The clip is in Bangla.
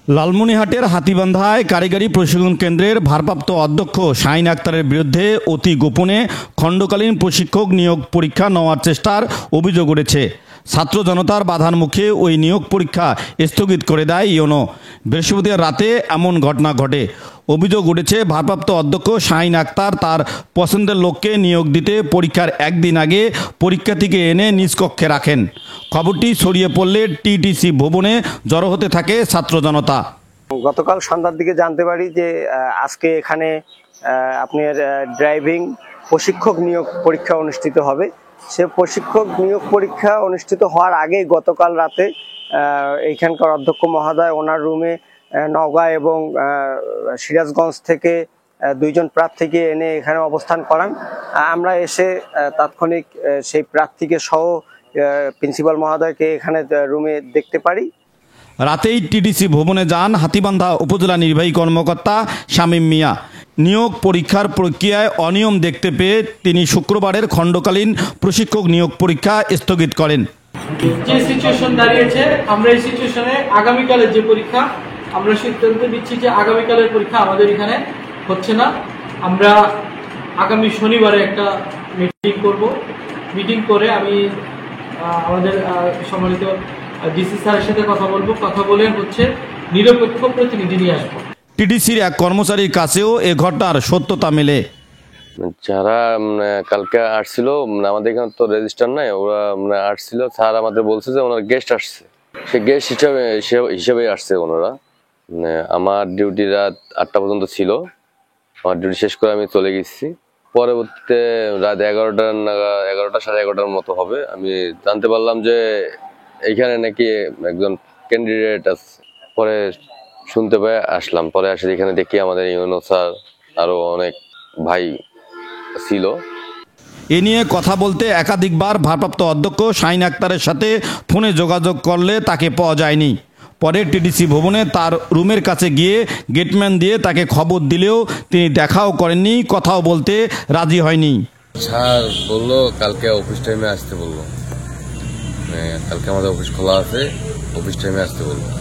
লালমনিরহাটের হাতীবান্ধায় কারিগরি প্রশিক্ষণ কেন্দ্রের ভারপ্রাপ্ত অধ্যক্ষ শাহিন আক্তারের বিরুদ্ধে অতি গোপনে খণ্ডকালীন প্রশিক্ষক নিয়োগ পরীক্ষা নেওয়ার চেষ্টার অভিযোগ উঠেছে। ছাত্র জনতার বাধার মুখে ওই নিয়োগ পরীক্ষা স্থগিত করে দেয় ইউনো। বৃহস্পতিবার রাতে এমন ঘটনা ঘটে। অভিযোগ উঠেছে ভারপ্রাপ্ত অধ্যক্ষ শাহিন আক্তার তার পছন্দের লোককে নিয়োগ দিতে পরীক্ষার একদিন আগে পরীক্ষার্থীকে এনে নিজ কক্ষে রাখেন। খবরটি ছড়িয়ে পড়লে টিটিসি ভবনে জড়ো হতে থাকে ছাত্র জনতা। গতকাল সন্ধ্যার দিকে জানতে পারি যে আজকে এখানে আপনার ড্রাইভিং প্রশিক্ষক নিয়োগ পরীক্ষা অনুষ্ঠিত হবে। সে প্রশিক্ষক নিয়োগ পরীক্ষা অনুষ্ঠিত হওয়ার আগে গতকাল রাতে এইখানকার অধ্যক্ষ মহোদয় ওনার রুমে নওগাঁ এবং সিরাজগঞ্জ থেকে দুইজন প্রার্থীকে এনে এখানে অবস্থান করান। আমরা এসে তাৎক্ষণিক সেই প্রার্থীকে সহ প্রিন্সিপাল মহোদয়কে এখানে রুমে দেখতে পারি। রাতেই টিটিসি ভবনে যান হাতীবান্ধা উপজেলা নির্বাহী কর্মকর্তা শামীম মিয়া। নিয়োগ পরীক্ষার প্রক্রিয়ায় অনিয়ম দেখতে পেয়ে তিনি শুক্রবারের খণ্ডকালীন প্রশিক্ষক নিয়োগ পরীক্ষা স্থগিত করেন। যে সিচুয়েশন দাঁড়িয়েছে, আমরা এই সিচুয়েশনে আগামীকালের যে পরীক্ষা, আমরা সিদ্ধান্ত দিচ্ছি যে আগামীকালের পরীক্ষা আমাদের এখানে হচ্ছে না। আমরা আগামী শনিবারে একটা মিটিং করব। মিটিং করে আমি আমাদের সম্মানিত ডিসি স্যারের সাথে কথা বলবো। কথা বলে নিরপেক্ষ প্রতিনিধি নিয়ে আসবো। টিটিসির এক কর্মচারীর কাছেও এ ঘটনার সত্যতা মেলে। যারা কালকে আসছিল, আমাদের এখানে তো রেজিস্টার নাই, ওরা আসছিল। স্যার আমাদের বলছে যে ওনার গেস্ট আসছে, সে গেস্ট হিসেবে আসছে ওনারা। আমার ডিউটি রাত 8টা পর্যন্ত ছিল। আমার ডিউটি শেষ করে আমি চলে গেছি। পরবর্তীতে রাত 11টা সাড়ে 11টার মতো হবে, আমি জানতে পারলাম যে এইখানে নাকি একজন ক্যান্ডিডেট আছে। পরে শুনতে পেয়ে আসলাম। পরে আসে এখানে দেখি আমাদের ইউনো স্যার আরো অনেক ভাই ছিল। এ নিয়ে কথা বলতে একাধিকবার ভারপ্রাপ্ত অধ্যক্ষ শাহিন আক্তারের সাথে ফোনে যোগাযোগ করলে তাকে পাওয়া যায়নি। পরে টিটিসি ভবনে তার রুমের কাছে গিয়ে গেটম্যান দিয়ে তাকে খবর দিলেও তিনি দেখাও করেননি, কথাও বলতে রাজি হয়নি। স্যার বললো কালকে অফিস টাইমে আসতে বললো, কালকে আমাদের অফিস খোলা আছে, অফিস টাইমে আসতে বললো।